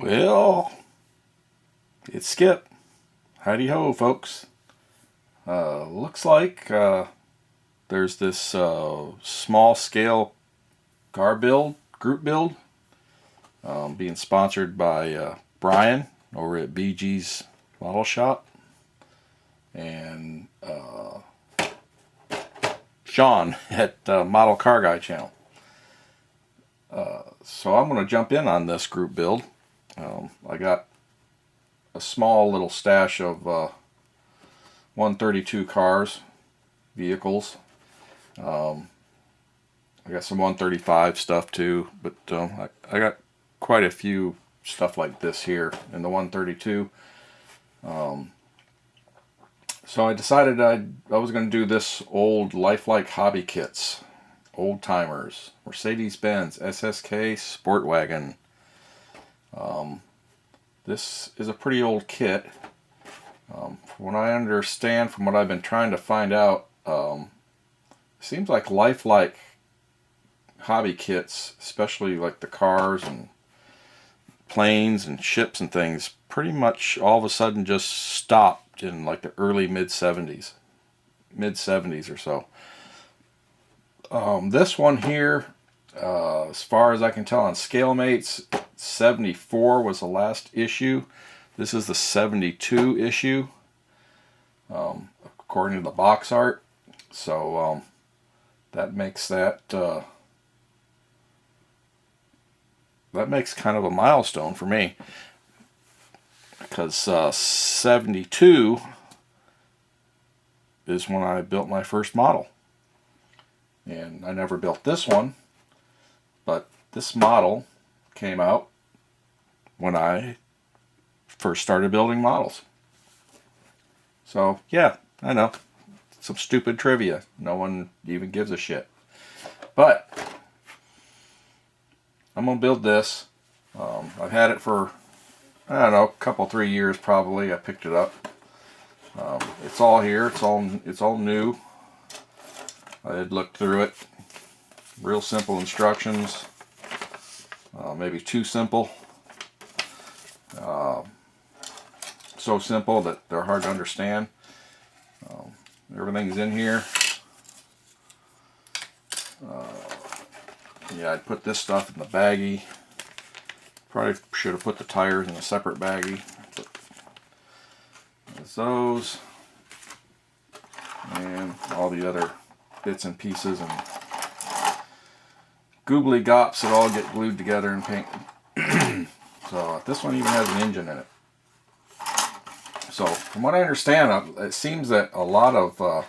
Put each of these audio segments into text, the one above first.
Well, it's Skip. Howdy ho, folks. Looks like there's this small scale group build being sponsored by Brian over at BG's Model Shop and Sean at Model Car Guy channel. So I'm going to jump in on this group build. I got a small little stash of 132 vehicles. I got some 135 stuff too, but I got quite a few stuff like this here in the 132. So I decided I was going to do this old lifelike hobby kits, old timers, Mercedes-Benz SSK Sport Wagon. This is a pretty old kit. From what I understand, from what I've been trying to find out, it seems like lifelike hobby kits, especially like the cars and planes and ships and things, pretty much all of a sudden just stopped in like the early mid 70s or so. This one here, as far as I can tell on Skip-O-Matic, 74 was the last issue. This is the 72 issue, according to the box art. So that makes that makes kind of a milestone for me, because 72 is when I built my first model. And I never built this one, but this model came out when I first started building models. So yeah, I know, some stupid trivia. No one even gives a shit. But I'm gonna build this. I've had it for, I don't know, a couple, 3 years probably. I picked it up. It's all here. It's all new. I had looked through it. Real simple instructions. Maybe too simple. So simple that they're hard to understand. Everything's in here. Yeah, I'd put this stuff in the baggie. Probably should have put the tires in a separate baggie. But there's those. And all the other bits and pieces and goobly gops that all get glued together and painted. So this one even has an engine in it. So from what I understand, it seems that a lot of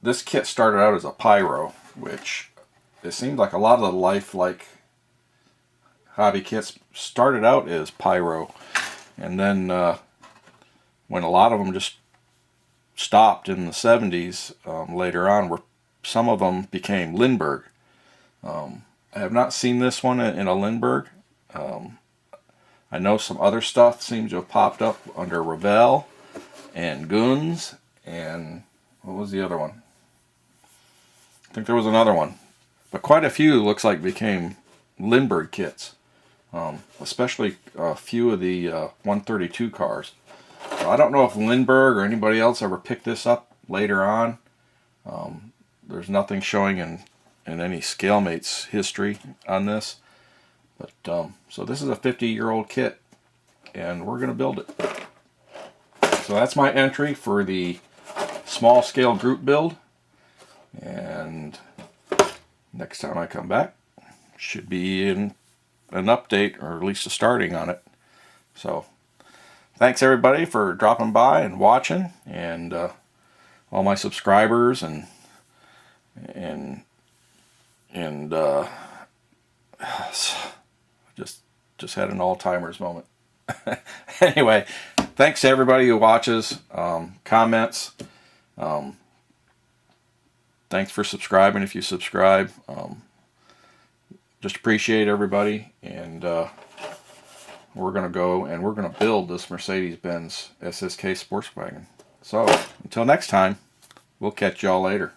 this kit started out as a pyro, which it seems like a lot of the lifelike hobby kits started out as pyro, and then when a lot of them just stopped in the 70s, later on, where some of them became Lindbergh. I have not seen this one in a Lindbergh. I know some other stuff seems to have popped up under Revell and Guns, and what was the other one? I think there was another one, but quite a few looks like became Lindbergh kits, especially a few of the 132 cars. So I don't know if Lindbergh or anybody else ever picked this up later on. There's nothing showing in any Skip-O-Matic's history on this. But so this is a 50-year-old kit, and we're going to build it. So that's my entry for the small scale group build. And next time I come back, should be in an update, or at least a starting on it. So thanks everybody for dropping by and watching, and all my subscribers and just had an all-timers moment. Anyway, thanks to everybody who watches, comments. Thanks for subscribing if you subscribe. Just appreciate everybody, and we're going to go and we're going to build this Mercedes-Benz SSK Sports Wagon. So until next time, we'll catch y'all later.